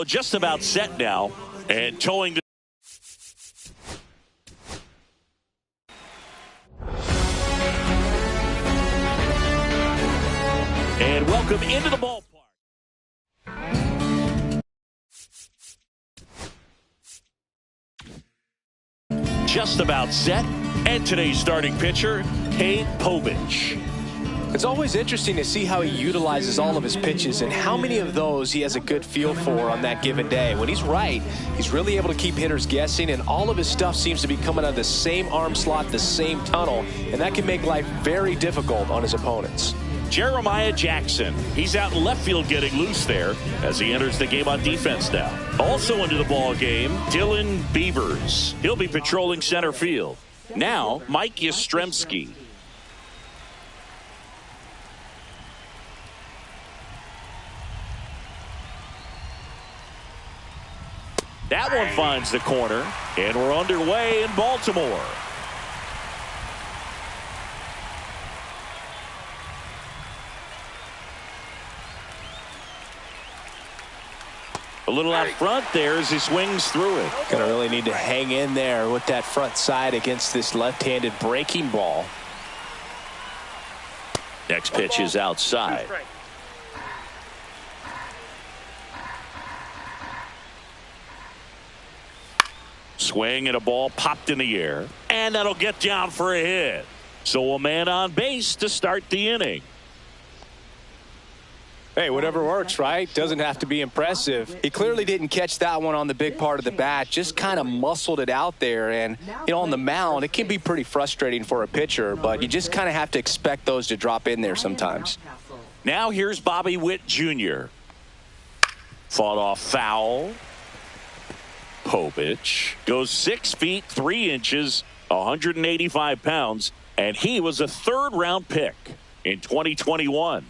Just about set now and towing the and welcome into the ballpark. Just about set, and today's starting pitcher, Povich. It's always interesting to see how he utilizes all of his pitches and how many of those he has a good feel for on that given day. When he's right, he's really able to keep hitters guessing, and all of his stuff seems to be coming out of the same arm slot, the same tunnel, and that can make life very difficult on his opponents. Jeremiah Jackson, he's out in left field getting loose there as he enters the game on defense now. Also into the ball game, Dylan Beavers. He'll be patrolling center field. Now, Mike Yastrzemski. That one finds the corner, and we're underway in Baltimore. A little out front there as he swings through it. Going to really need to hang in there with that front side against this left-handed breaking ball. Next pitch is outside. Swing and a ball popped in the air, and that'll get down for a hit. So a man on base to start the inning. Hey, whatever works, right? Doesn't have to be impressive. He clearly didn't catch that one on the big part of the bat, just kind of muscled it out there. And, you know, on the mound, it can be pretty frustrating for a pitcher, but you just kind of have to expect those to drop in there sometimes. Now here's Bobby Witt Jr. Fought off foul. Povich goes 6 feet 3 inches, 185 pounds, and he was a third-round pick in 2021.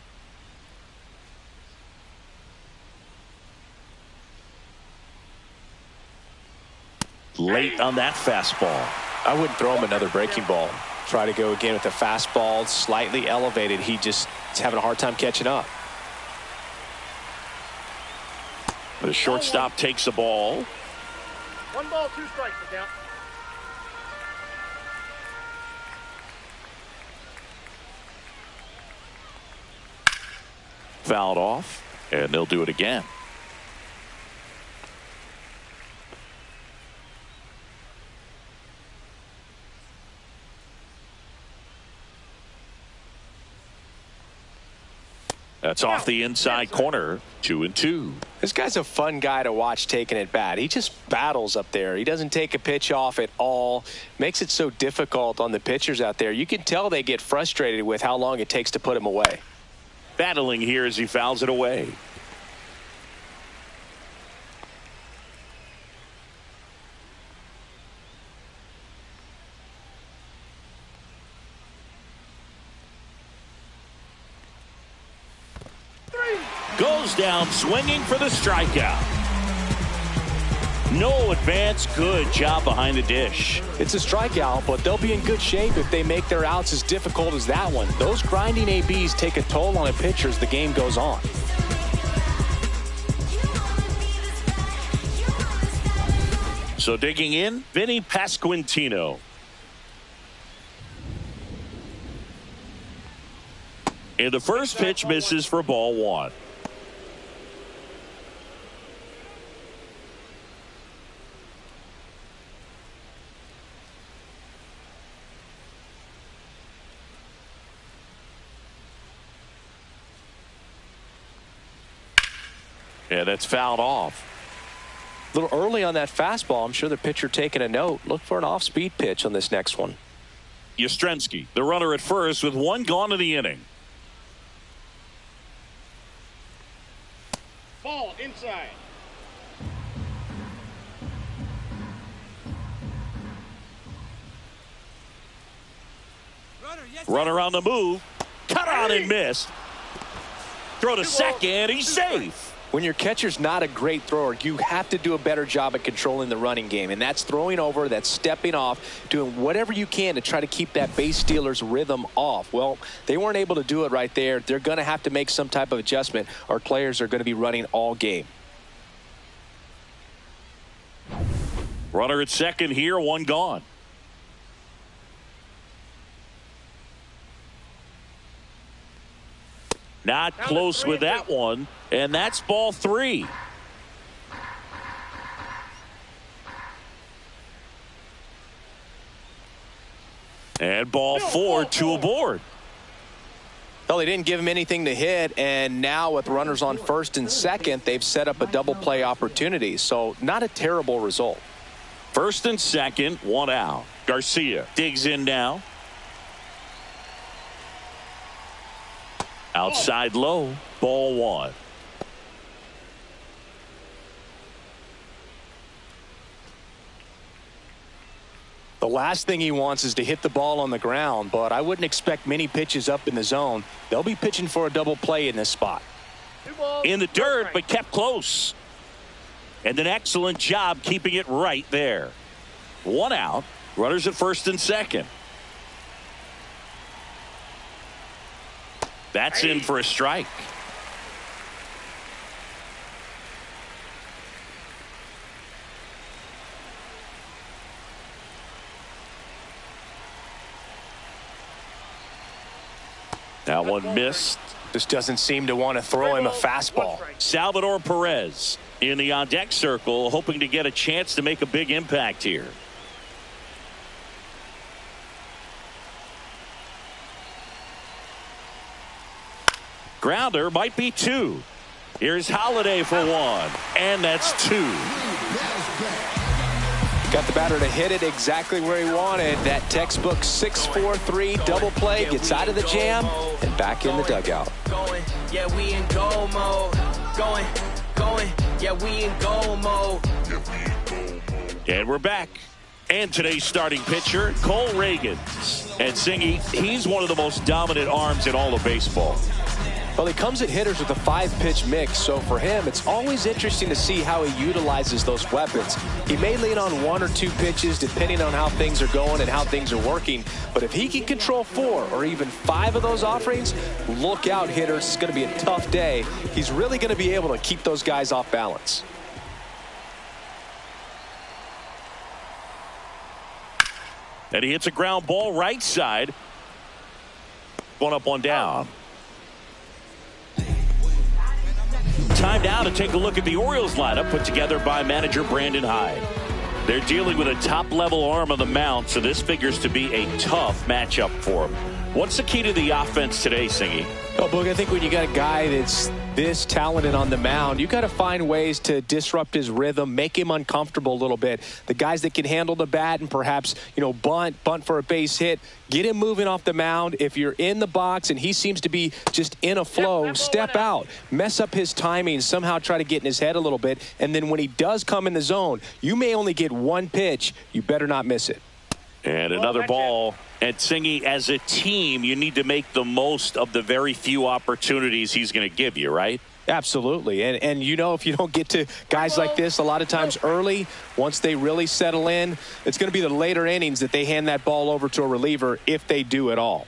Late on that fastball. I wouldn't throw him another breaking ball. Try to go again with the fastball, slightly elevated. He just is having a hard time catching up. The shortstop takes the ball. 1 ball, 2 strikes to count. Fouled off, and they'll do it again. That's off the inside corner, 2-2. This guy's a fun guy to watch taking at bat. He just battles up there. He doesn't take a pitch off at all. Makes it so difficult on the pitchers out there. You can tell they get frustrated with how long it takes to put him away. Battling here as he fouls it away. Goes down swinging for the strikeout. No advance. Good job behind the dish. It's a strikeout, but they'll be in good shape if they make their outs as difficult as that one. Those grinding ABs take a toll on a pitcher as the game goes on. So digging in, Vinny Pasquantino. And the first pitch misses for ball 1. Yeah, that's fouled off. A little early on that fastball. I'm sure the pitcher taking a note. Look for an off-speed pitch on this next one. Yastrzemski, the runner at first with 1 gone in the inning. Ball inside. Runner on the move. Cut on and missed. Throw to second. He's safe. When your catcher's not a great thrower, you have to do a better job at controlling the running game. And that's throwing over, that's stepping off, doing whatever you can to try to keep that base stealer's rhythm off. Well, they weren't able to do it right there. They're going to have to make some type of adjustment, or players are going to be running all game. Runner at second here, one gone. Not close with that one, and that's ball 3. And ball 4, 2 aboard. Well, they didn't give him anything to hit, and now with runners on first and second, they've set up a double play opportunity. So not a terrible result. First and second, one out. Garcia digs in now. Outside low, ball 1. The last thing he wants is to hit the ball on the ground, but I wouldn't expect many pitches up in the zone. They'll be pitching for a double play in this spot. In the dirt, but kept close. And an excellent job keeping it right there. One out. Runners at first and second. That's in for a strike. That one missed. Just doesn't seem to want to throw him a fastball. Salvador Perez in the on-deck circle, hoping to get a chance to make a big impact here. Grounder might be 2. Here's Holiday for 1, and that's 2. Got the batter to hit it exactly where he wanted. That textbook 6-4-3 double play, gets out of the jam and back in the dugout. Yeah, we in goal mode. Going. Yeah, we in goal mode. And we're back. And today's starting pitcher, Cole Reagans. And Singy, he's one of the most dominant arms in all of baseball. Well, he comes at hitters with a 5-pitch mix, so for him, it's always interesting to see how he utilizes those weapons. He may lean on 1 or 2 pitches depending on how things are going and how things are working, but if he can control 4 or even 5 of those offerings, look out, hitters. It's going to be a tough day. He's really going to be able to keep those guys off balance. And he hits a ground ball right side. One up, one down. Time now to take a look at the Orioles lineup put together by manager Brandon Hyde. They're dealing with a top-level arm on the mound, so this figures to be a tough matchup for him. What's the key to the offense today, Singy? Well, Boog, I think when you got a guy that's this talented on the mound, you got to find ways to disrupt his rhythm, make him uncomfortable a little bit. The guys that can handle the bat and perhaps, bunt for a base hit, get him moving off the mound. If you're in the box and he seems to be just in a flow, step out, mess up his timing, somehow try to get in his head a little bit. And then when he does come in the zone, you may only get 1 pitch. You better not miss it. And another ball. And Singy, as a team, you need to make the most of the very few opportunities he's going to give you, right? Absolutely. And if you don't get to guys like this a lot of times early, once they really settle in, it's going to be the later innings that they hand that ball over to a reliever if they do at all.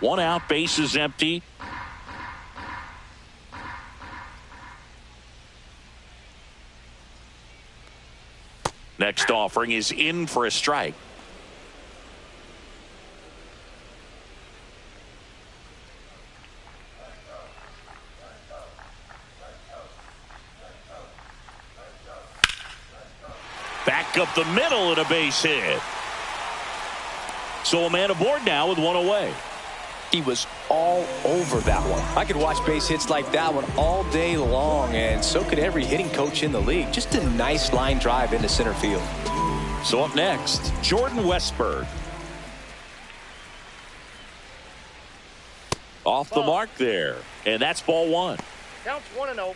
1 out, base is empty. Next offering is in for a strike. Back up the middle and a base hit. So a man aboard now with 1 away. He was all over that one. I could watch base hits like that one all day long, and so could every hitting coach in the league. Just a nice line drive into center field. So up next, Jordan Westburg. Off the mark there, and that's ball 1. Counts 1-0.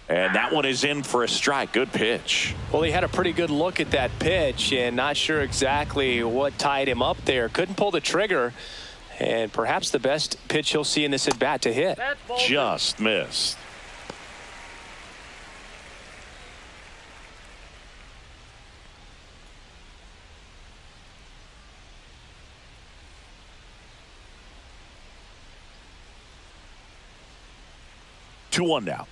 And that one is in for a strike. Good pitch. Well, he had a pretty good look at that pitch and not sure exactly what tied him up there. Couldn't pull the trigger, and perhaps the best pitch he'll see in this at bat to hit. Just missed. 2-1 now.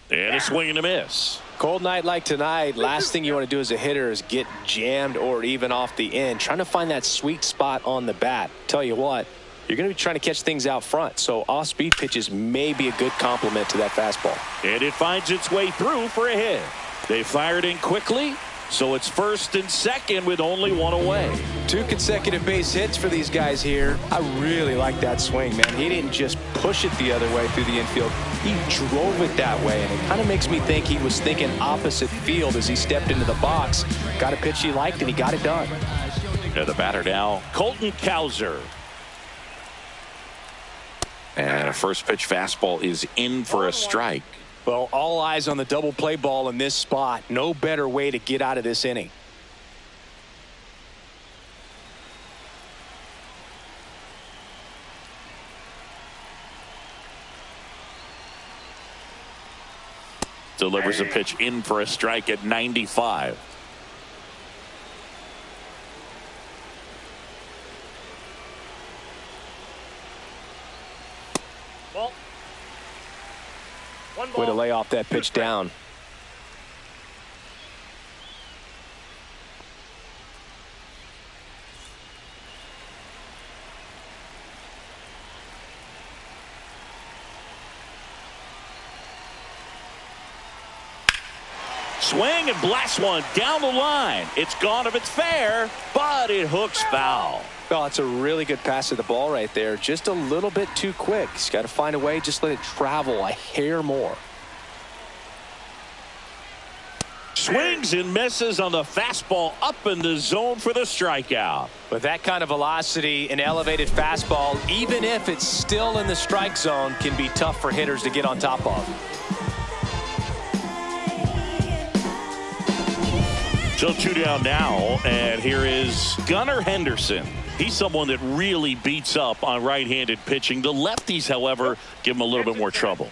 And a swing and a miss. Cold night like tonight, last thing you want to do as a hitter is get jammed or even off the end. Trying to find that sweet spot on the bat. Tell you what, you're going to be trying to catch things out front, so off-speed pitches may be a good complement to that fastball. And it finds its way through for a hit. They fired in quickly, so it's first and second with only one away. 2 consecutive base hits for these guys here. I really like that swing, man. He didn't just push it the other way through the infield. He drove it that way, and it kind of makes me think he was thinking opposite field as he stepped into the box. Got a pitch he liked, and he got it done. And the batter now, Colton Cowser. And a first pitch fastball is in for a strike. Well, all eyes on the double play ball in this spot. No better way to get out of this inning. Delivers a pitch in for a strike at 95. Ball. One ball. Way to lay off that pitch down. Swing and blast one down the line. It's gone if it's fair, but it hooks foul. Well, it's a really good pass of the ball right there. Just a little bit too quick. He's got to find a way. Just let it travel a hair more. Swings and misses on the fastball up in the zone for the strikeout. With that kind of velocity, an elevated fastball, even if it's still in the strike zone, can be tough for hitters to get on top of. So 2 down now, and here is Gunnar Henderson. He's someone that really beats up on right-handed pitching. The lefties, however, give him a little bit more trouble.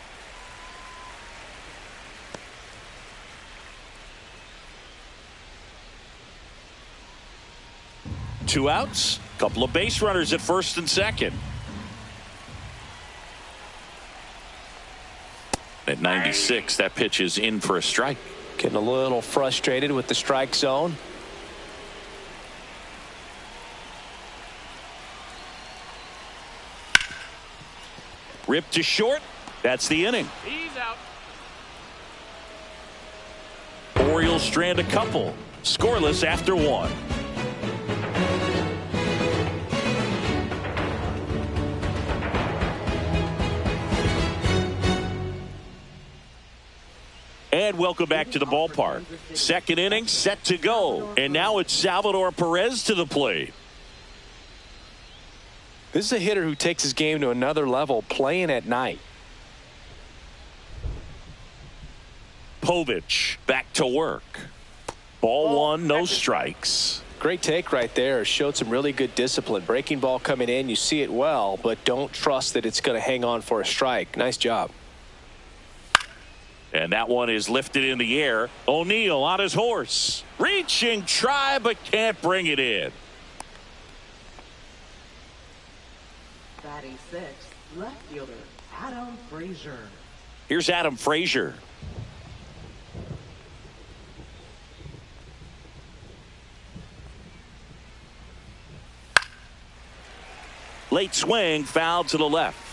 Two outs, couple of base runners at first and second. At 96, that pitch is in for a strike. Getting a little frustrated with the strike zone. Ripped to short. That's the inning. He's out. Orioles strand a couple. Scoreless after 1. And welcome back to the ballpark. Second inning set to go. And now it's Salvador Perez to the plate. This is a hitter who takes his game to another level, playing at night. Povich back to work. Ball 1, no strikes. Great take right there. Showed some really good discipline. Breaking ball coming in, you see it well, but don't trust that it's going to hang on for a strike. Nice job. And that one is lifted in the air. O'Neill on his horse. Reaching, try, but can't bring it in. Batting 6, left fielder, Adam Frazier. Here's Adam Frazier. Late swing, foul to the left.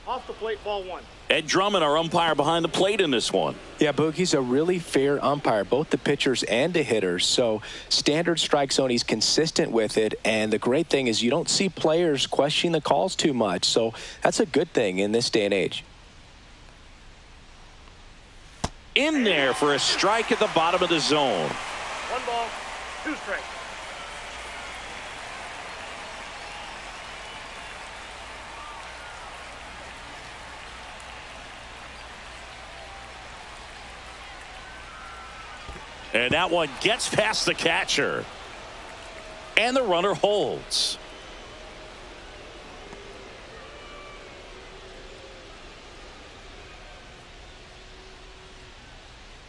Off the plate, ball 1. Ed Drummond, our umpire behind the plate in this one. Yeah, Boogie's a really fair umpire, both the pitchers and the hitters. So standard strike zone, he's consistent with it. And the great thing is you don't see players questioning the calls too much. So that's a good thing in this day and age. In there for a strike at the bottom of the zone. 1 ball, 2 strikes. And that one gets past the catcher. And the runner holds.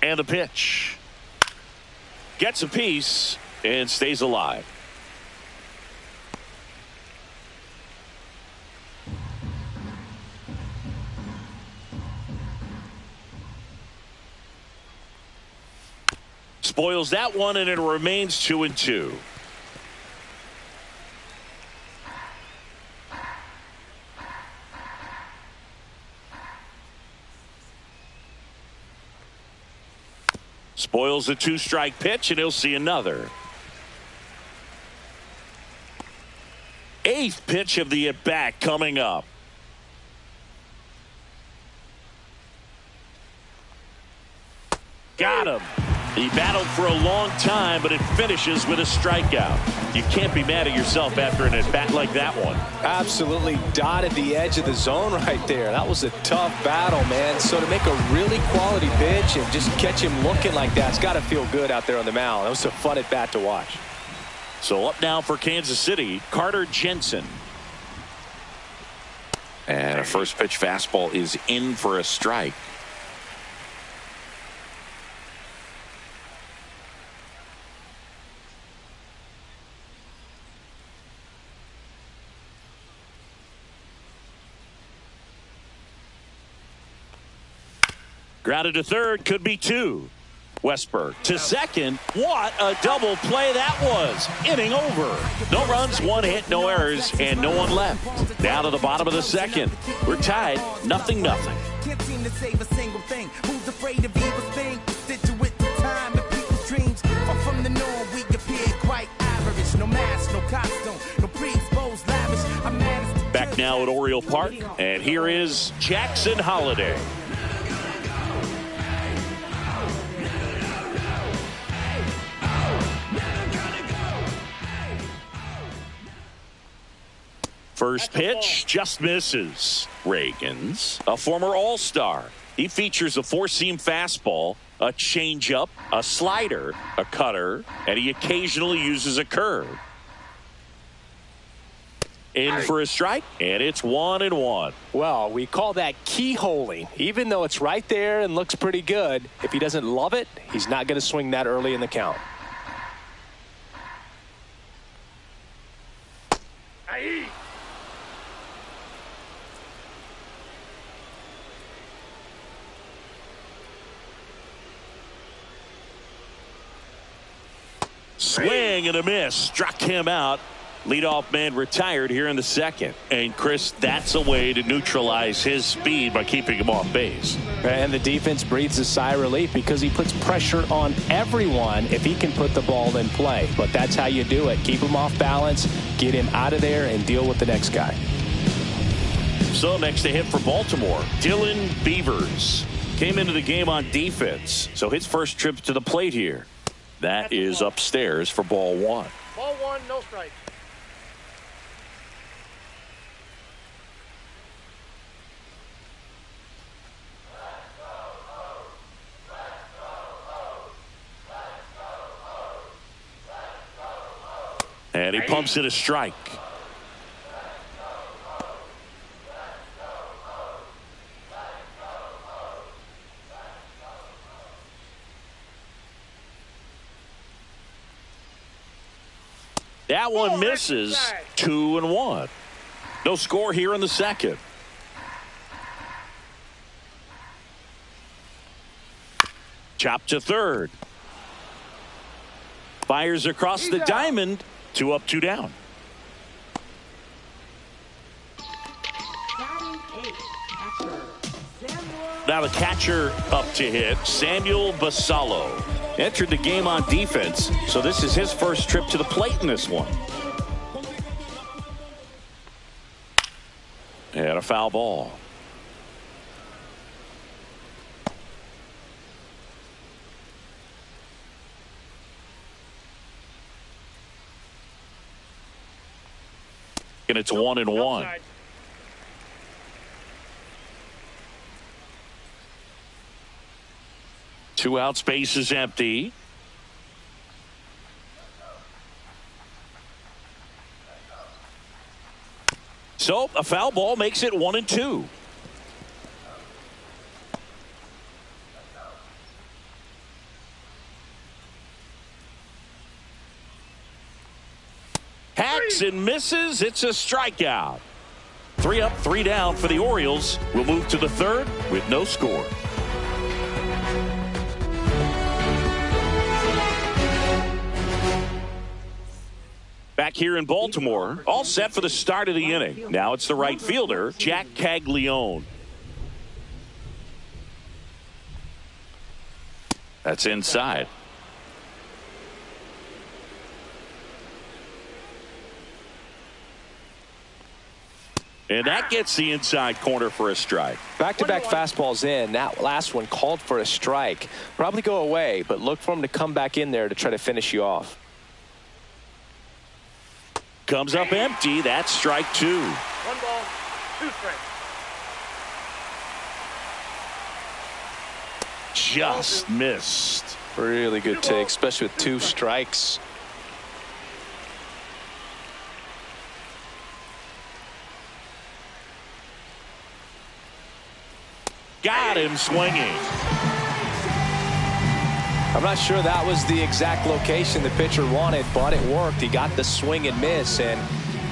And the pitch. Gets a piece and stays alive. Spoils that one, and it remains 2-2. Spoils the 2-strike pitch, and he'll see another. 8th pitch of the at-bat coming up. Got him. He battled for a long time, but it finishes with a strikeout. You can't be mad at yourself after an at-bat like that one. Absolutely dotted the edge of the zone right there. That was a tough battle, man. So to make a really quality pitch and just catch him looking like that, it's got to feel good out there on the mound. That was a fun at-bat to watch. So up now for Kansas City, Carter Jensen. And a first pitch fastball is in for a strike. Grounded to third, could be 2. Westberg to second. What a double play that was. Inning over. No runs, 1 hit, no errors, and no one left. Down to the bottom of the second. We're tied, 0-0. Can't seem to save a single thing. Who's afraid of evil's thing? Situate the time of people's dreams. Or from the norm, we appear quite average. No mask, no costume, no pre-exposed lavish. I'm mad. Back now at Oriole Park, and here is Jackson Holiday. First pitch just misses. Reagan's a former All-Star. He features a 4-seam fastball, a changeup, a slider, a cutter, and he occasionally uses a curve. In for a strike, and it's 1-1. Well, we call that keyholing. Even though it's right there and looks pretty good, if he doesn't love it, he's not going to swing that early in the count. Aye. Swing and a miss. Struck him out. Leadoff man retired here in the second. And, Chris, that's a way to neutralize his speed by keeping him off base. And the defense breathes a sigh of relief because he puts pressure on everyone if he can put the ball in play. But that's how you do it. Keep him off balance, get him out of there, and deal with the next guy. So next to hit for Baltimore, Dylan Beavers. Came into the game on defense. So his first trip to the plate here. That is upstairs for ball 1. Ball 1, no strike. And he pumps it a strike. That one misses. 2-1. No score here in the second. Chop to third. Fires across the diamond. 2 up, 2 down. Now the catcher up to hit, Samuel Basallo. Entered the game on defense, so this is his first trip to the plate in this one. And a foul ball. And it's 1-1. 2 out, space is empty. So a foul ball makes it 1-2. Jackson misses. It's a strikeout. 3 up, 3 down for the Orioles. We'll move to the third with no score. Back here in Baltimore, all set for the start of the inning. Now it's the right fielder, Jack Caglione. That's inside. And that gets the inside corner for a strike. Back-to-back fastballs in. That last one called for a strike. Probably go away, but look for him to come back in there to try to finish you off. Comes up empty. That's strike 2. 1 ball, 2 strikes. Just missed. Really good take, especially with 2 strikes. Got him swinging. I'm not sure that was the exact location the pitcher wanted, but it worked. He got the swing and miss, and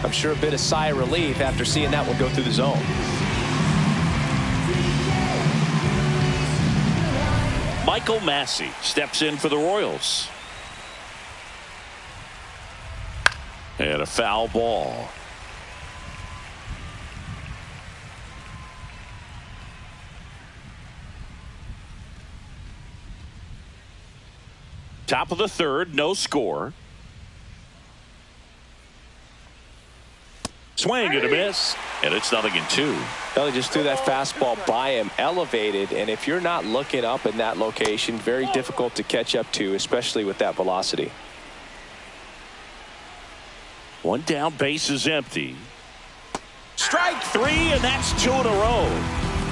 I'm sure a bit of sigh of relief after seeing that one go through the zone. Michael Massey steps in for the Royals. And a foul ball. Top of the third, no score. Swing and a miss, and it's 0-2. Belly just threw that fastball by him, elevated, and if you're not looking up in that location, very difficult to catch up to, especially with that velocity. 1 down, base is empty. Strike 3, and that's 2 in a row.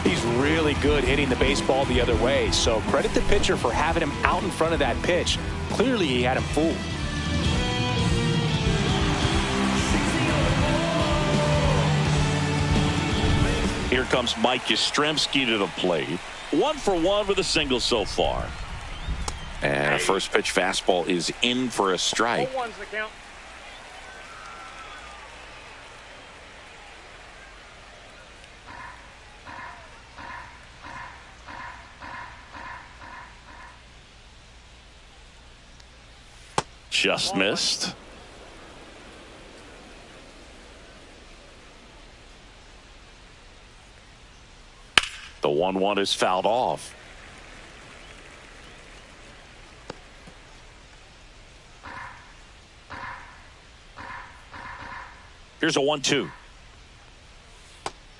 He's really good hitting the baseball the other way, so credit the pitcher for having him out in front of that pitch. Clearly he had him fooled. Here comes Mike Yastrzemski to the plate. 1 for 1 with a single so far. And a first pitch fastball is in for a strike. 0-1's the count. Just missed. The 1-1 is fouled off. Here's a 1-2.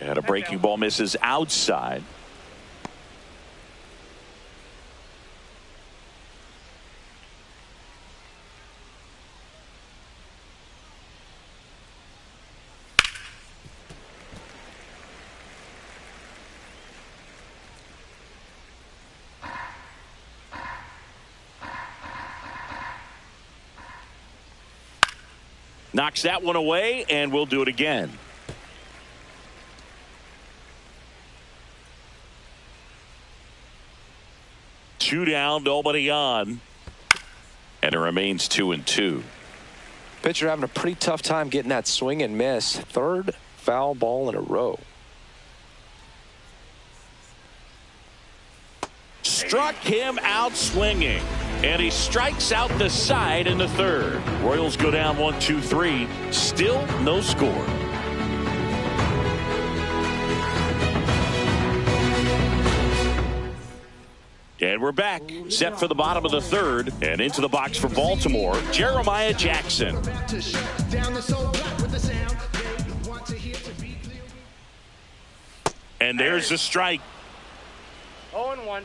And a breaking ball misses outside. Knocks that one away, and we'll do it again. Two down, nobody on. And it remains 2-2. Pitcher having a pretty tough time getting that swing and miss. 3rd foul ball in a row. Struck him out swinging. And he strikes out the side in the 3rd. Royals go down 1-2-3. Still no score. And we're back. Set for the bottom of the 3rd. And into the box for Baltimore, Jeremiah Jackson. And there's the strike. 0-1.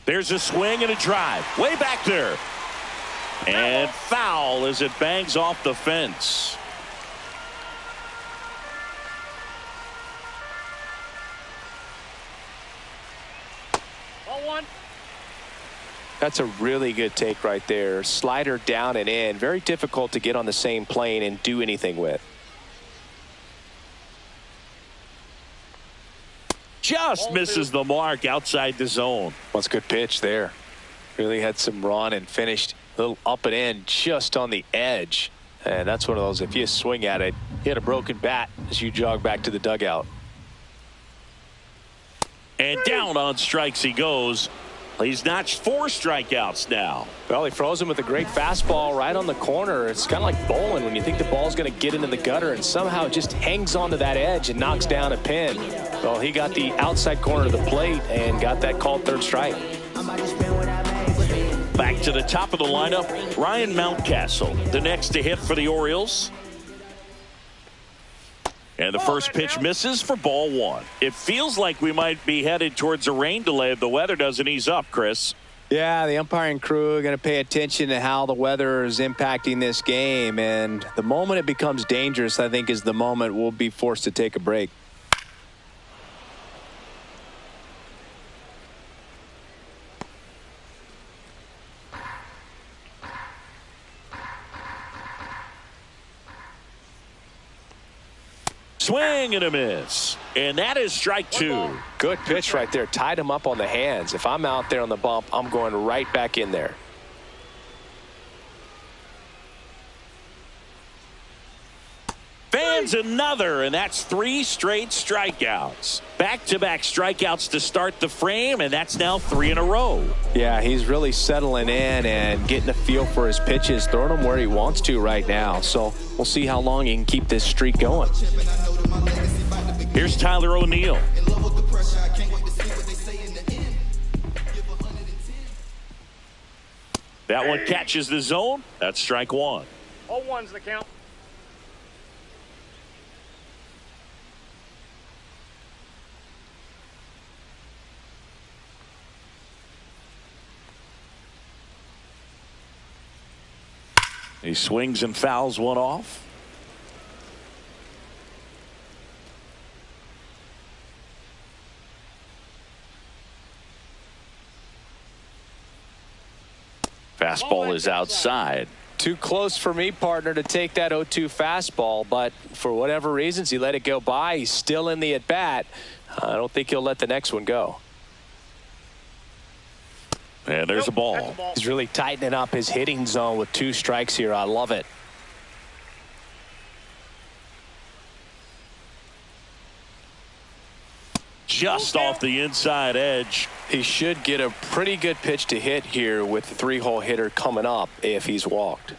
There's a swing and a drive. Way back there. And foul as it bangs off the fence. That's a really good take right there. Slider down and in. Very difficult to get on the same plane and do anything with. just misses the mark outside the zone. What's a good pitch there. Really had some run and finished a little up and in just on the edge. And that's one of those, if you swing at it, hit a broken bat as you jog back to the dugout. And down on strikes he goes. He's notched 4 strikeouts now. Well, he froze him with a great fastball right on the corner. It's kind of like bowling when you think the ball's going to get into the gutter and somehow it just hangs onto that edge and knocks down a pin. Well, he got the outside corner of the plate and got that called third strike. Back to the top of the lineup, Ryan Mountcastle, the next to hit for the Orioles. And the first pitch misses for ball 1. It feels like we might be headed towards a rain delay if the weather doesn't ease up, Chris. Yeah, the umpiring crew are going to pay attention to how the weather is impacting this game. And the moment it becomes dangerous, I think, is the moment we'll be forced to take a break. Swing and a miss. And that is strike 2. Good pitch right there. Tied him up on the hands. If I'm out there on the bump, I'm going right back in there. Fans another, and that's 3 straight strikeouts. Back-to-back strikeouts to start the frame, and that's now 3 in a row. Yeah, he's really settling in and getting a feel for his pitches, throwing them where he wants to right now. So we'll see how long he can keep this streak going. Here's Tyler O'Neill. That one catches the zone. That's strike 1. 0-1's the count. He swings and fouls one off. Fastball is outside. Too close for me, partner, to take that 0-2 fastball, but for whatever reasons, he let it go by. He's still in the at-bat. I don't think he'll let the next one go. And there's a ball. He's really tightening up his hitting zone with 2 strikes here. I love it. Just off the inside edge. He should get a pretty good pitch to hit here with the 3-hole hitter coming up if he's walked.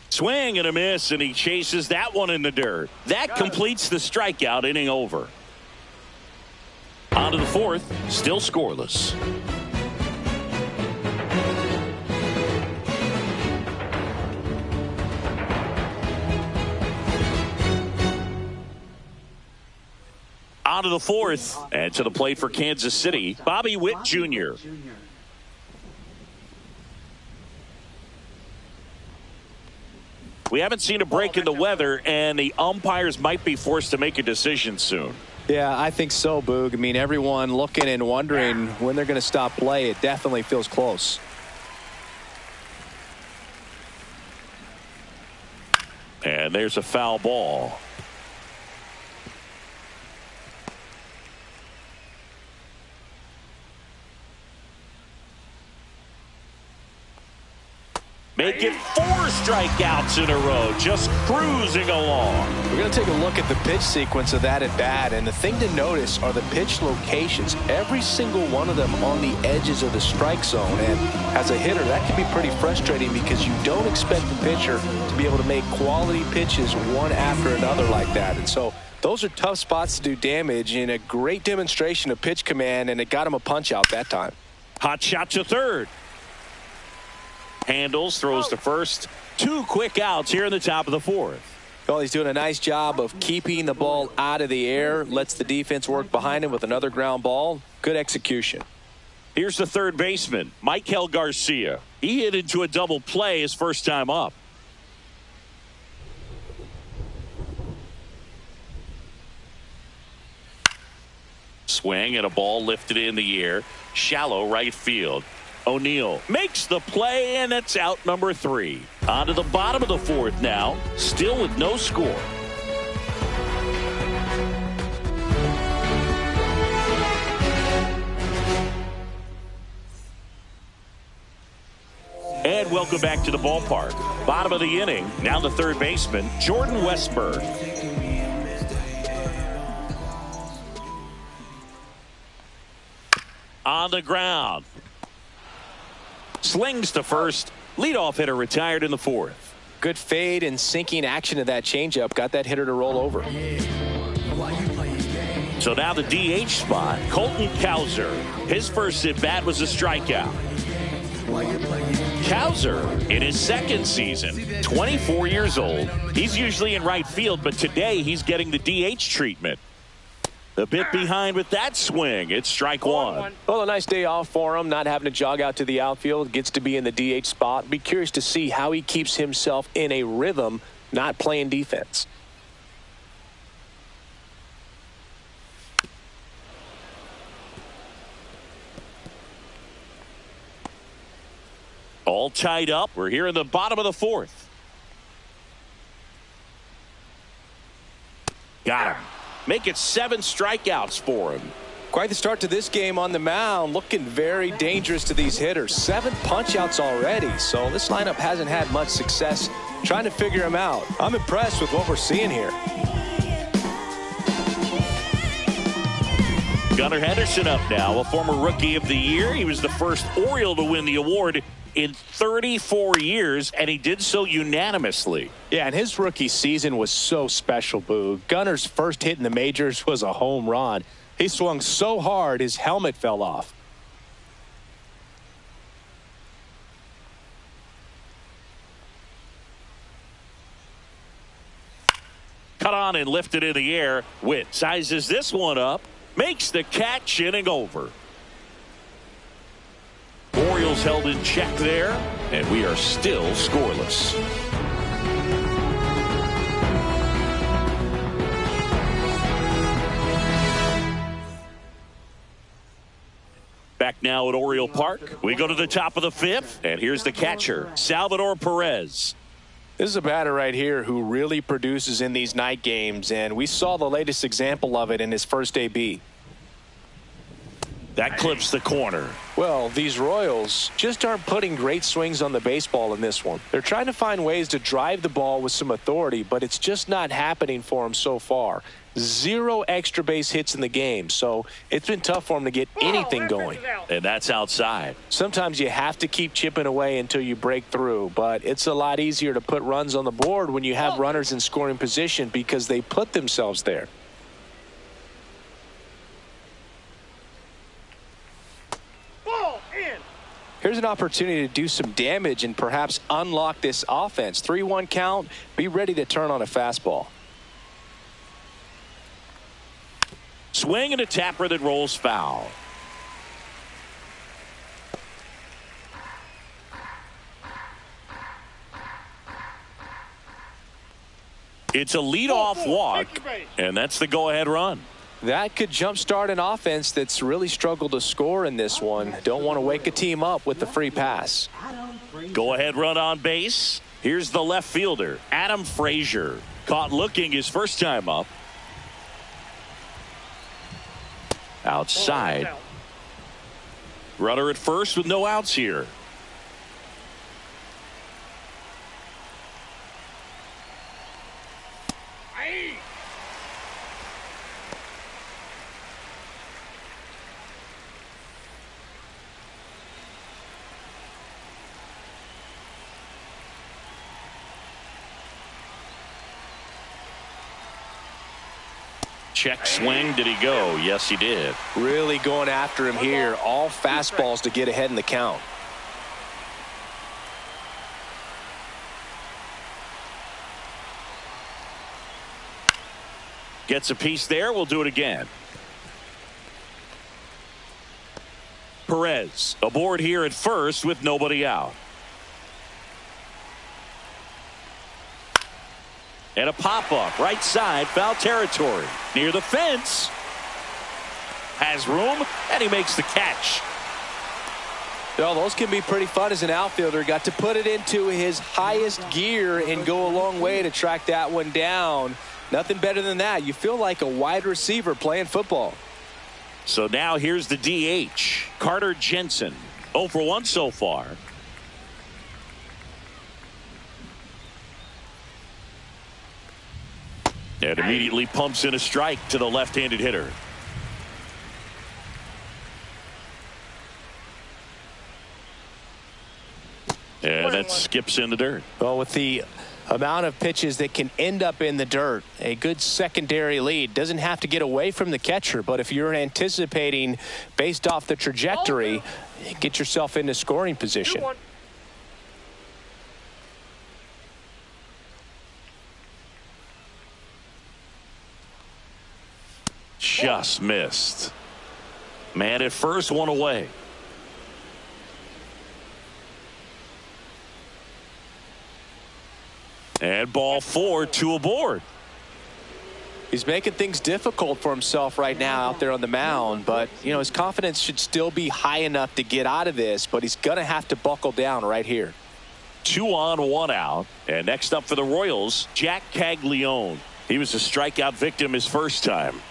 Swing and a miss, and he chases that one in the dirt. That completes the strikeout inning over. On to the 4th, still scoreless. On to the 4th, and to the plate for Kansas City, Bobby Witt Jr. We haven't seen a break in the weather, and the umpires might be forced to make a decision soon. Yeah, I think so, Boog. I mean, everyone looking and wondering when they're going to stop play. It definitely feels close. And there's a foul ball. Make it 4 strikeouts in a row, just cruising along. We're going to take a look at the pitch sequence of that at bat, and the thing to notice are the pitch locations. Every single one of them on the edges of the strike zone, and as a hitter, that can be pretty frustrating because you don't expect the pitcher to be able to make quality pitches one after another like that. And so those are tough spots to do damage, and a great demonstration of pitch command, and it got him a punch out that time. Hot shot to third. Handles, throws to first. 2 quick outs here in the top of the 4th. Well, he's doing a nice job of keeping the ball out of the air. Lets the defense work behind him with another ground ball. Good execution. Here's the third baseman, Michael Garcia. He hit into a double play his first time up. Swing and a ball lifted in the air. Shallow right field. O'Neill makes the play, and it's out number 3. On to the bottom of the fourth now, still with no score. And welcome back to the ballpark. Bottom of the inning, now the third baseman, Jordan Westburg. On the ground. Slings to first. Leadoff hitter retired in the fourth. Good fade and sinking action to that changeup. Got that hitter to roll over. So now the DH spot, Colton Cowser. His first at-bat was a strikeout. Cowser, in his second season, 24 years old. He's usually in right field, but today he's getting the DH treatment. A bit behind with that swing. It's strike one. Well, a nice day off for him, not having to jog out to the outfield. Gets to be in the DH spot. Be curious to see how he keeps himself in a rhythm, not playing defense. All tied up. We're here in the bottom of the fourth. Got him. Make it 7 strikeouts for him. Quite the start to this game on the mound. Looking very dangerous to these hitters. 7 punch-outs already. So this lineup hasn't had much success trying to figure him out. I'm impressed with what we're seeing here. Gunnar Henderson up now, a former Rookie of the Year. He was the first Oriole to win the award in 34 years, and he did so unanimously. Yeah, and his rookie season was so special, Boo. Gunnar's first hit in the majors was a home run. He swung so hard his helmet fell off. Cut on and lifted in the air. Witt sizes this one up, makes the catch, inning over. Orioles held in check there, and we are still scoreless. Back now at Oriole Park. We go to the top of the fifth, and here's the catcher, Salvador Perez. This is a batter right here who really produces in these night games, and we saw the latest example of it in his first AB. That clips the corner. Well, these Royals just aren't putting great swings on the baseball in this one. They're trying to find ways to drive the ball with some authority, but it's just not happening for them so far. 0 extra base hits in the game, so it's been tough for them to get anything going. And that's outside. Sometimes you have to keep chipping away until you break through, but it's a lot easier to put runs on the board when you have runners in scoring position because they put themselves there. Here's an opportunity to do some damage and perhaps unlock this offense. 3-1 count. Be ready to turn on a fastball. Swing and a tapper that rolls foul. It's a leadoff walk, and that's the go-ahead run. That could jumpstart an offense that's really struggled to score in this one. Don't want to wake a team up with the free pass. Go ahead run on base. Here's the left fielder, Adam Frazier. Caught looking his first time up. Outside. Runner at first with no outs here. Check swing. Did he go? Yes, he did. Really going after him here. All fastballs to get ahead in the count. Gets a piece there. We'll do it again. Perez aboard here at first with nobody out. And a pop-up right side, foul territory. Near the fence. Has room, and he makes the catch. Well, those can be pretty fun as an outfielder. Got to put it into his highest gear and go a long way to track that one down. Nothing better than that. You feel like a wide receiver playing football. So now here's the DH, Carter Jensen. 0 for 1 so far. And immediately pumps in a strike to the left-handed hitter. And that skips in the dirt. Well, with the amount of pitches that can end up in the dirt, a good secondary lead doesn't have to get away from the catcher, but if you're anticipating based off the trajectory, get yourself into scoring position. Just missed. Man at first, one away. And ball 4, 2 aboard. He's making things difficult for himself right now out there on the mound, but you know his confidence should still be high enough to get out of this, but he's gonna have to buckle down right here. 2 on, 1 out. And next up for the Royals, Jack Caglione. He was a strikeout victim his first time.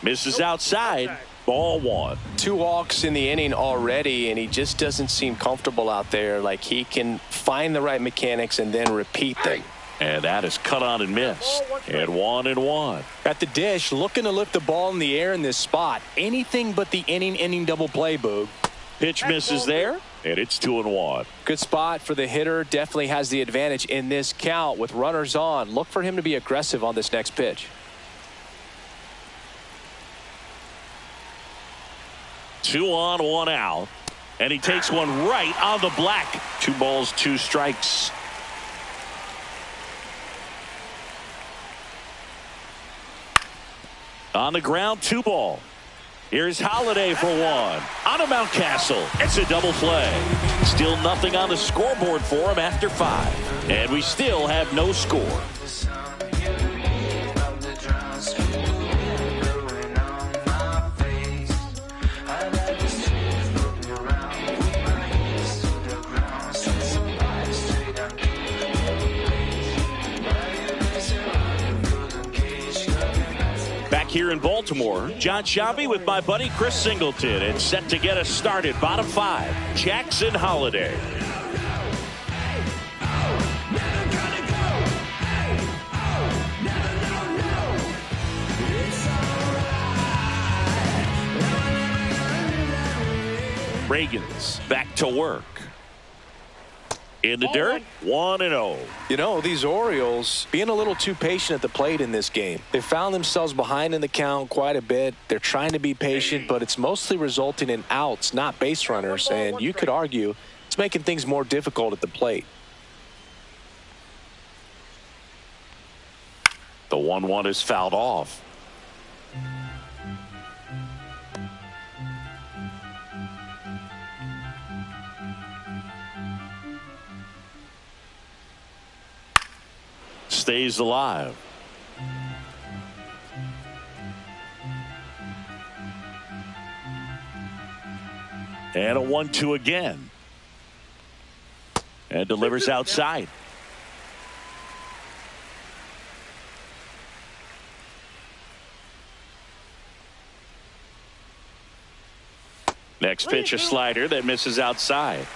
Misses outside. Ball 1. 2 walks in the inning already, and he just doesn't seem comfortable out there. Like he can find the right mechanics and then repeat them. And that is cut on and missed. And 1-1. At the dish, looking to lift the ball in the air in this spot. Anything but the inning double play, Boog. Pitch misses there, and it's 2-1. Good spot for the hitter. Definitely has the advantage in this count with runners on. Look for him to be aggressive on this next pitch. 2 on, 1 out. And he takes one right on the black. 2 balls, 2 strikes. On the ground, 2 ball. Here's Holiday for 1. On to Mountcastle. It's a double play. Still nothing on the scoreboard for him after 5. And we still have no score. Here in Baltimore, John Shabby with my buddy Chris Singleton, and set to get us started. Bottom 5, Jackson Holiday. Reagan's back to work. In the dirt, 1-0. You know, these Orioles being a little too patient at the plate in this game. They found themselves behind in the count quite a bit. They're trying to be patient, but it's mostly resulting in outs, not base runners. And you could argue it's making things more difficult at the plate. The 1-1 is fouled off. Stays alive. And a 1-2 again. And delivers outside. Next pitch, a slider that misses outside.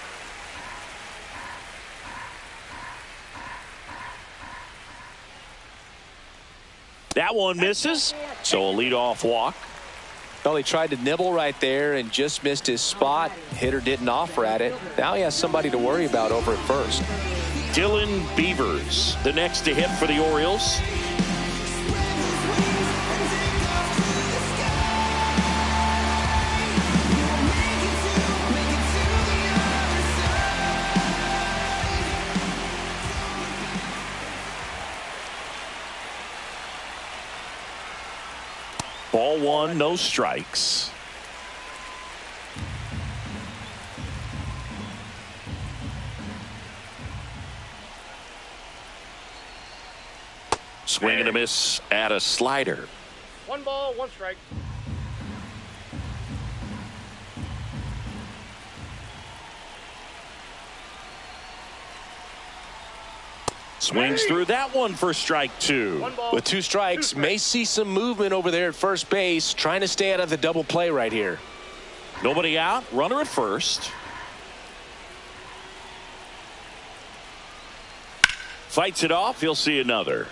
That one misses, so a leadoff walk. Well, he tried to nibble right there and just missed his spot. Hitter didn't offer at it. Now he has somebody to worry about over at first. Dylan Beavers, the next to hit for the Orioles. Ball 1, no strikes. Swing and a miss at a slider. 1 ball, 1 strike. Swings through that one for strike two. With 2 strikes, may see some movement over there at first base, trying to stay out of the double play right here. Nobody out, runner at first. Fights it off, he'll see another.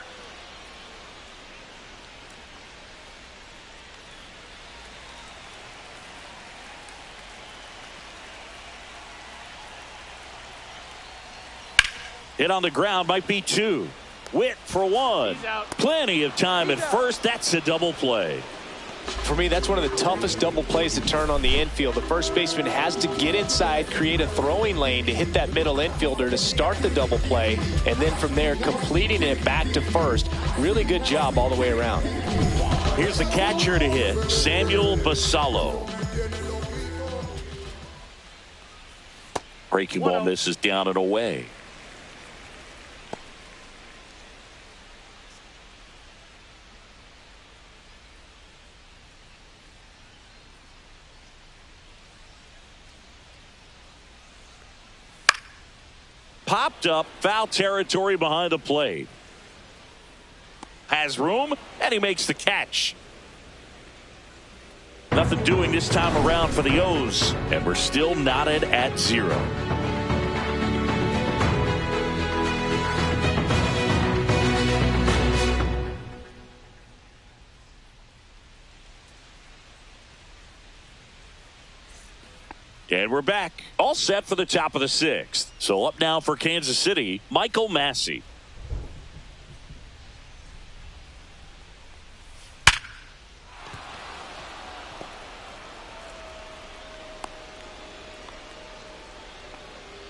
Hit on the ground, might be 2. Witt for 1. Plenty of time at first. That's a double play. For me, that's one of the toughest double plays to turn on the infield. The first baseman has to get inside, create a throwing lane to hit that middle infielder to start the double play, and then from there completing it back to first. Really good job all the way around. Here's the catcher to hit, Samuel Basallo. Breaking ball misses down and away. Popped up, foul territory behind the plate. Has room, and he makes the catch. Nothing doing this time around for the O's, and we're still knotted at 0. And we're back, all set for the top of the 6th. So up now for Kansas City, Michael Massey.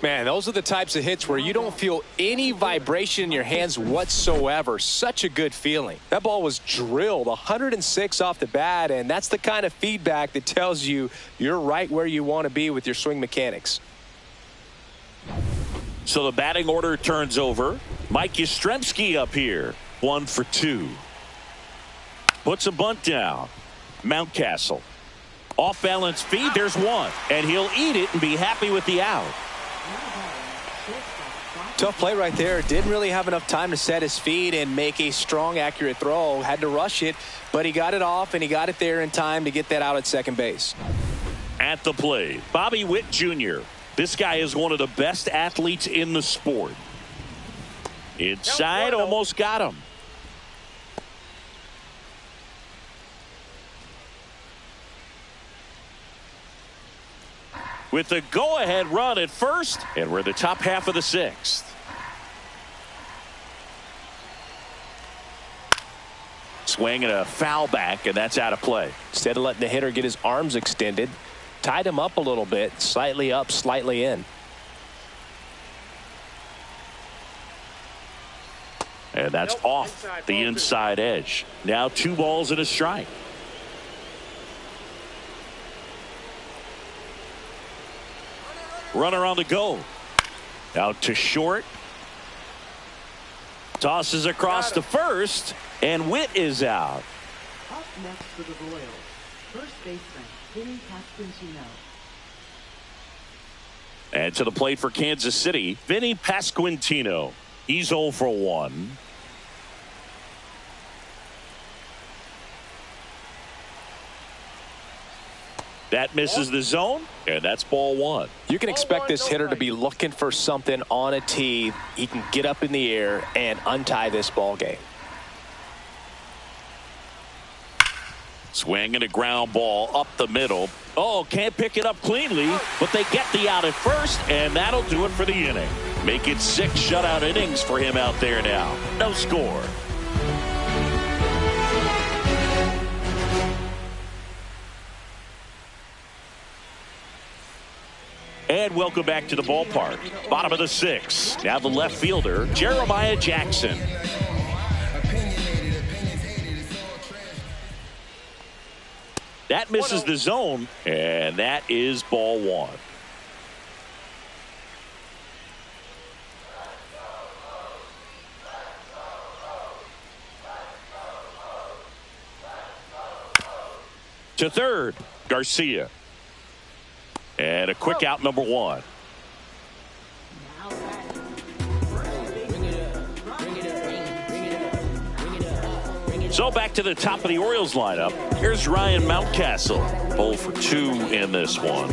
Man, those are the types of hits where you don't feel any vibration in your hands whatsoever. Such a good feeling. That ball was drilled 106 off the bat, and that's the kind of feedback that tells you you're right where you want to be with your swing mechanics. So the batting order turns over. Mike Yastrzemski up here, 1 for 2. Puts a bunt down. Mountcastle. Off balance feed, there's 1, and he'll eat it and be happy with the out. Tough play right there. Didn't really have enough time to set his feet and make a strong, accurate throw. Had to rush it, but he got it off, and he got it there in time to get that out at second base. At the plate, Bobby Witt Jr. This guy is one of the best athletes in the sport. Inside, almost got him. With the go-ahead run at first, and we're in the top half of the 6th. Swing and a foul back, and that's out of play. Instead of letting the hitter get his arms extended, tied him up a little bit, slightly up, slightly in. And that's off the inside edge. Now 2 balls and a strike. Runner on the go. Out to short. Tosses across to first, and Witt is out. Up next for the Royals, first baseman Vinny Pasquantino. And to the plate for Kansas City, Vinny Pasquantino. He's 0 for 1. That misses the zone, and that's ball 1. You can expect this hitter to be looking for something on a tee. He can get up in the air and untie this ball game. Swing and a ground ball up the middle. Oh, can't pick it up cleanly, but they get the out at first, and that'll do it for the inning. Make it 6 shutout innings for him out there now. No score. And welcome back to the ballpark. Bottom of the 6th. Now the left fielder, Jeremiah Jackson. That misses the zone, and that is ball 1. To third, Garcia. And a quick out, number 1. Now batting, first baseman So back to the top of the Orioles lineup. Here's Ryan Mountcastle. 0 for 2 in this one.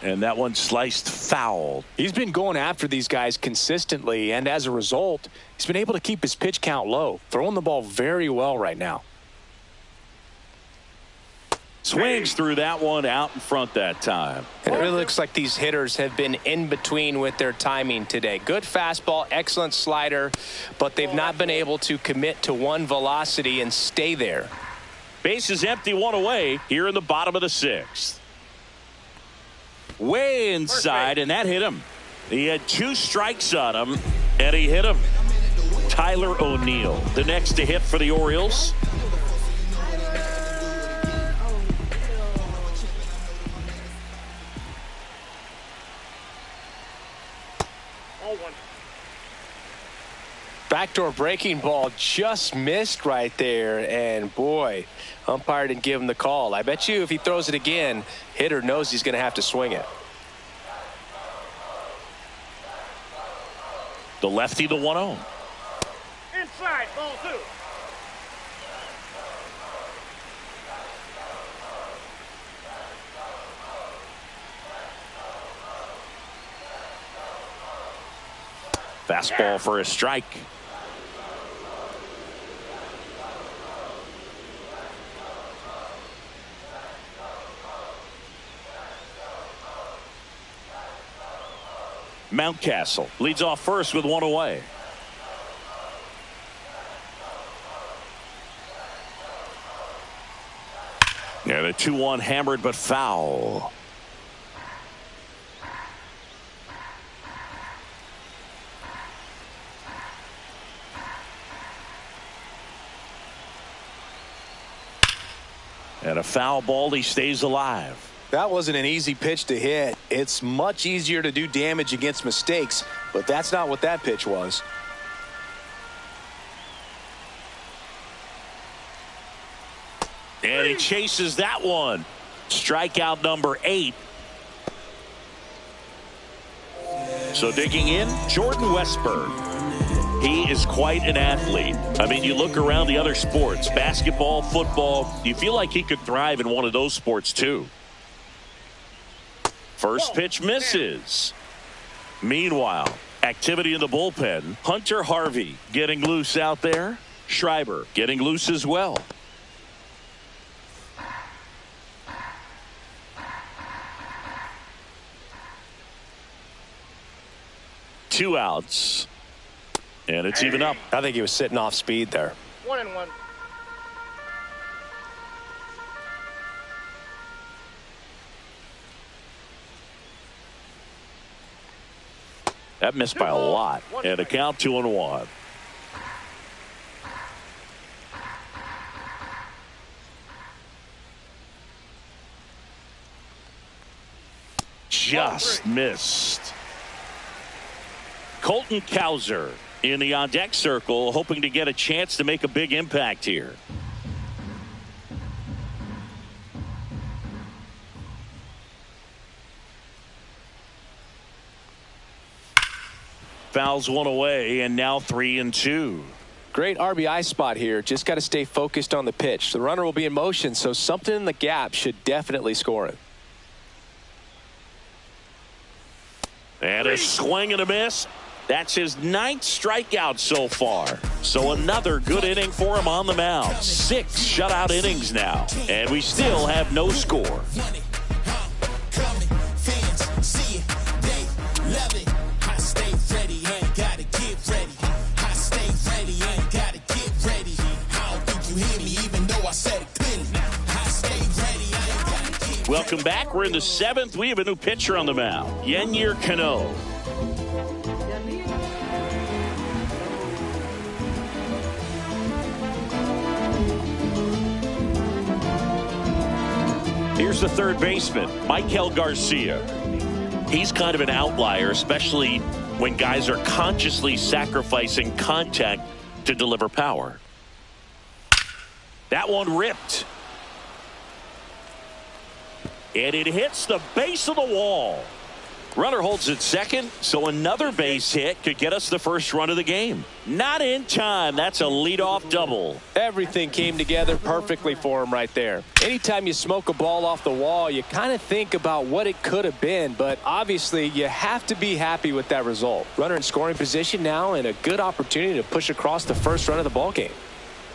And that one sliced foul. He's been going after these guys consistently, and as a result, he's been able to keep his pitch count low, throwing the ball very well right now. Swings through that one out in front that time. And it really looks like these hitters have been in between with their timing today. Good fastball, excellent slider, but they've not been able to commit to one velocity and stay there. Base is empty, one away here in the bottom of the 6th. Way inside, and that hit him. He had 2 strikes on him, and he hit him. Tyler O'Neill, the next to hit for the Orioles. Backdoor breaking ball just missed right there, and boy, umpire didn't give him the call. I bet you if he throws it again, hitter knows he's going to have to swing it. The lefty, the 1-0. Inside, ball 2. Fastball for a strike. Mountcastle leads off first with 1 away. Yeah, the 2-1 hammered but foul. And a foul ball, he stays alive. That wasn't an easy pitch to hit. It's much easier to do damage against mistakes, but that's not what that pitch was. And he chases that one. Strikeout number 8. So digging in, Jordan Westburg. He is quite an athlete. I mean, you look around the other sports, basketball, football, you feel like he could thrive in one of those sports too. First pitch misses. Meanwhile, activity in the bullpen. Hunter Harvey getting loose out there. Schreiber getting loose as well. Two outs. And it's even up. I think he was sitting off speed there. 1-1. That missed by a lot. And a count 2-1. Just missed. Colton Cowser in the on-deck circle, hoping to get a chance to make a big impact here. Fouls one away, and now 3-2. Great RBI spot here. Just got to stay focused on the pitch. The runner will be in motion, so something in the gap should definitely score it. And a swing and a miss. That's his 9th strikeout so far. So another good inning for him on the mound. 6 shutout innings now. And we still have no score. Welcome back. We're in the 7th. We have a new pitcher on the mound. Yennier Cano. Here's the third baseman, Michael Garcia. He's kind of an outlier, especially when guys are consciously sacrificing contact to deliver power. That one ripped. And it hits the base of the wall. Runner holds at second, so another base hit could get us the first run of the game. Not in time. That's a leadoff double. Everything came together perfectly for him right there. Anytime you smoke a ball off the wall, you kind of think about what it could have been, but obviously you have to be happy with that result. Runner in scoring position now and a good opportunity to push across the first run of the ball game.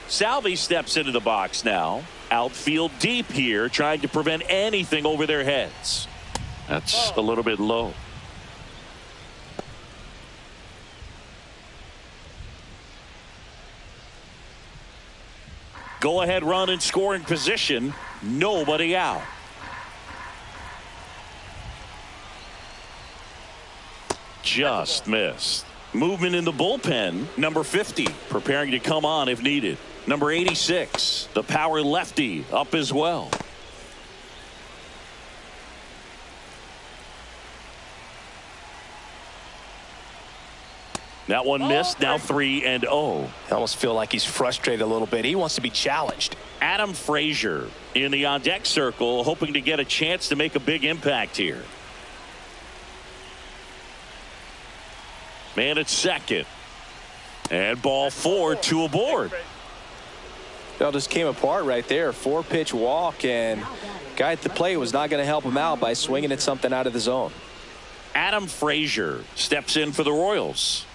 Salvi steps into the box now. Outfield deep here, trying to prevent anything over their heads. That's a little bit low. Go ahead run in scoring position. Nobody out. Just missed. Movement in the bullpen. Number 50 preparing to come on if needed. Number 86, the power lefty, up as well. That one missed. Now 3-0. I almost feel like he's frustrated a little bit. He wants to be challenged. Adam Frazier in the on deck circle, hoping to get a chance to make a big impact here. Man at second. And ball 4, 2 aboard. It just came apart right there. 4-pitch walk, and guy at the plate was not going to help him out by swinging at something out of the zone. Adam Frazier steps in for the Royals.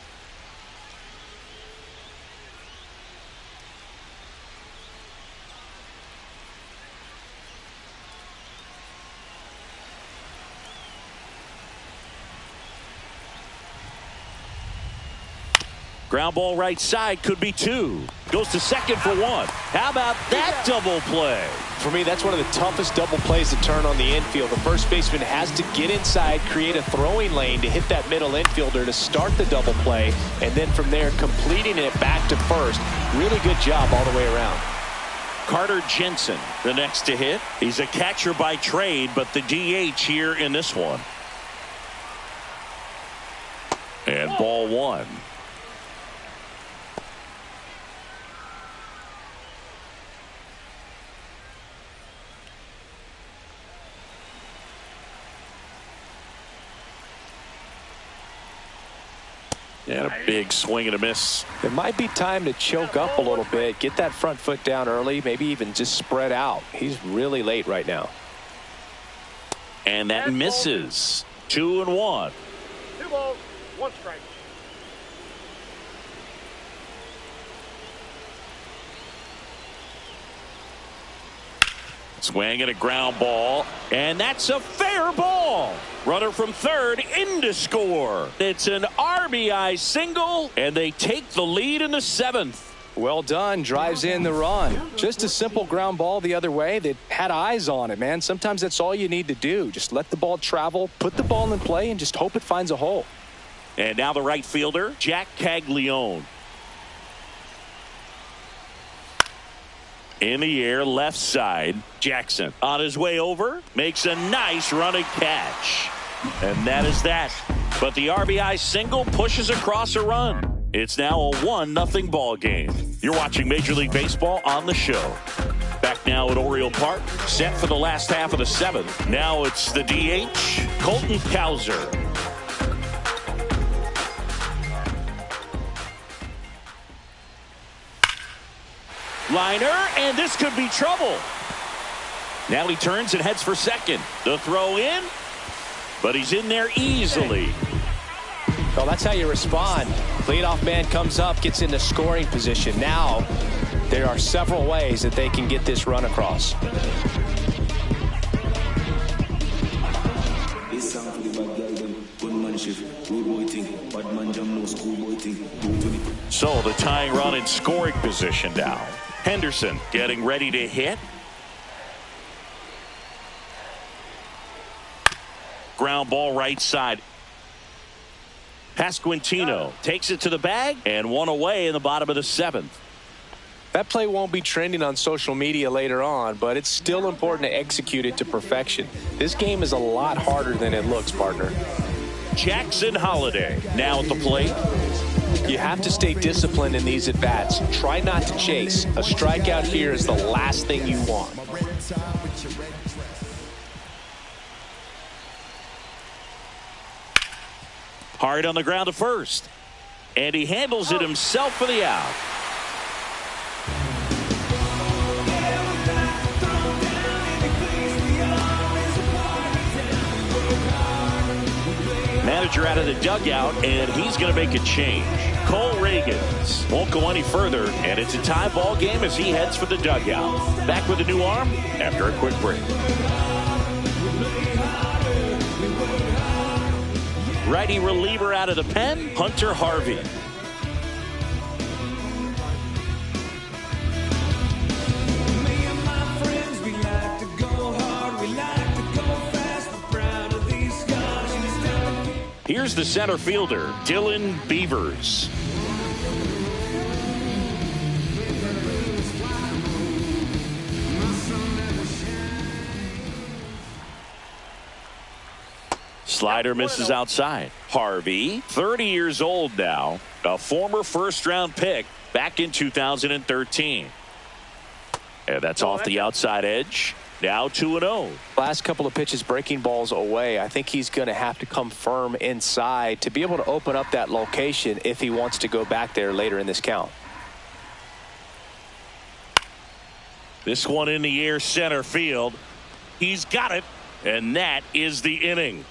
Ground ball right side, could be 2. Goes to second for 1. How about that double play? For me, that's one of the toughest double plays to turn on the infield. The first baseman has to get inside, create a throwing lane to hit that middle infielder to start the double play, and then from there completing it back to first. Really good job all the way around. Carter Jensen, the next to hit. He's a catcher by trade, but the DH here in this one. And ball 1. And a big swing and a miss. It might be time to choke up a little bit, get that front foot down early, maybe even just spread out. He's really late right now. And that misses. 2-1. 2 balls, 1 strike. Swing and a ground ball, and that's a fair ball. Runner from third in to score. It's an RBI single, and they take the lead in the 7th. Well done. Drives in the run. Just a simple ground ball the other way that had eyes on it, man. Sometimes that's all you need to do. Just let the ball travel, put the ball in play, and just hope it finds a hole. And now the right fielder, Jack Caglione. In the air, left side. Jackson on his way over, makes a nice running catch. And that is that. But the RBI single pushes across a run. It's now a 1-0 ball game. You're watching Major League Baseball on the show. Back now at Oriole Park, set for the last half of the 7th. Now it's the DH, Colton Cowser. Liner, and this could be trouble. Now he turns and heads for second. The throw in, but he's in there easily. Well, that's how you respond. Leadoff man comes up, gets into scoring position. Now there are several ways that they can get this run across. So the tying run in scoring position now. Henderson getting ready to hit. Ground ball right side. Pasquantino takes it to the bag and 1 away in the bottom of the 7th. That play won't be trending on social media later on, but it's still important to execute it to perfection. This game is a lot harder than it looks, partner. Jackson Holiday now at the plate. You have to stay disciplined in these at-bats. Try not to chase. A strikeout here is the last thing you want. Hard on the ground to first. And he handles it himself for the out. Manager out of the dugout, and he's going to make a change. Cole Reagans won't go any further, and it's a tie ball game as he heads for the dugout. Back with a new arm after a quick break. Righty reliever out of the pen, Hunter Harvey. Here's the center fielder, Dylan Beavers. Slider misses outside. Harvey, 30 years old now, a former first-round pick back in 2013. And that's off the outside edge. Now 2-0. Last couple of pitches breaking balls away. I think he's going to have to come firm inside to be able to open up that location if he wants to go back there later in this count. This one in the air center field. He's got it, and that is the inning.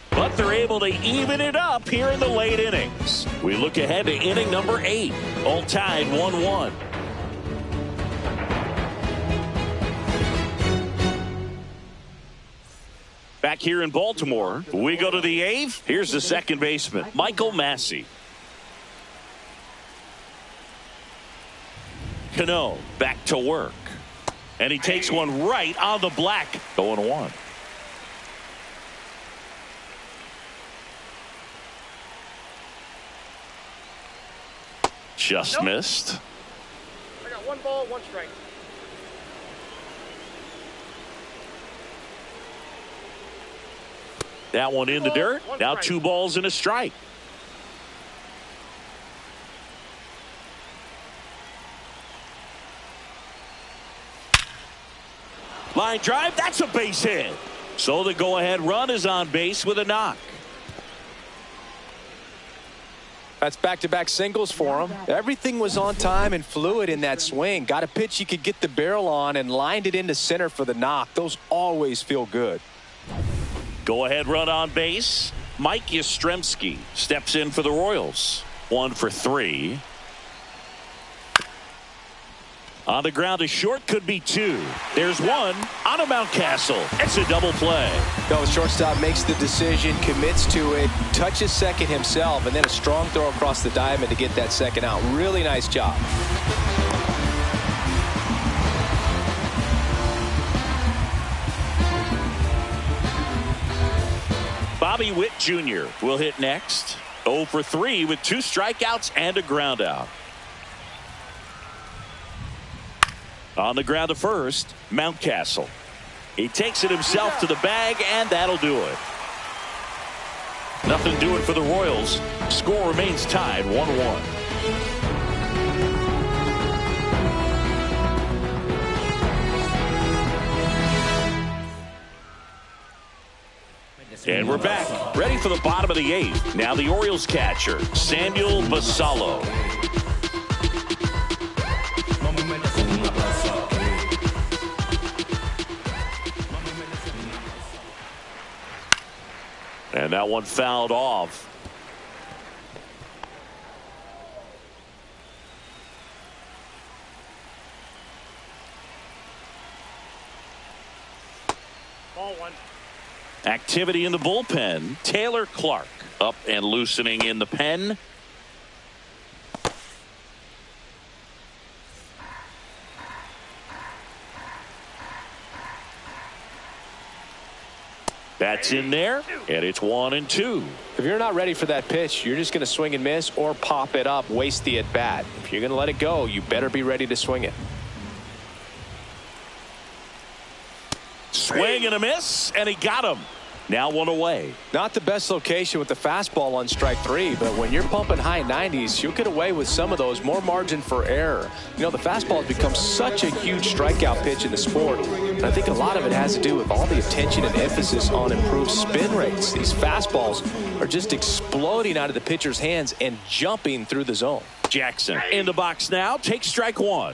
But they're able to even it up here in the late innings. We look ahead to inning number 8. All tied 1-1. Back here in Baltimore, we go to the 8th. Here's the second baseman, Michael Massey. Cano back to work. And he takes one right on the black. 0-1. Just missed. I got 1 ball, 1 strike. That one in the dirt. Now 2 balls and a strike. Line drive. That's a base hit. So the go-ahead run is on base with a knock. That's back-to-back singles for him. Everything was on time and fluid in that swing. Got a pitch he could get the barrel on and lined it into center for the knock. Those always feel good. Go ahead run on base. Mike Yastrzemski steps in for the Royals. 1 for 3. On the ground to short, could be 2. There's 1 on a Mountcastle. It's a double play. No, shortstop makes the decision, commits to it, touches second himself, and then a strong throw across the diamond to get that second out. Really nice job. Bobby Witt Jr. will hit next. 0 for 3 with 2 strikeouts and a ground out. On the ground to first, Mountcastle. He takes it himself to the bag, and that'll do it. Nothing doing for the Royals. Score remains tied 1-1. And we're back, ready for the bottom of the 8th. Now the Orioles catcher, Samuel Basallo. And that one fouled off. Ball 1. Activity in the bullpen. Taylor Clark up and loosening in the pen. That's in there, and it's 1-2. If you're not ready for that pitch, you're just going to swing and miss or pop it up, waste the at-bat. If you're going to let it go, you better be ready to swing it. Swing and a miss, and he got him. Now 1 away. Not the best location with the fastball on strike 3, but when you're pumping high 90s, you'll get away with some of those. More margin for error. You know, the fastball has become such a huge strikeout pitch in the sport, and I think a lot of it has to do with all the attention and emphasis on improved spin rates. These fastballs are just exploding out of the pitcher's hands and jumping through the zone. Jackson in the box now, takes strike 1.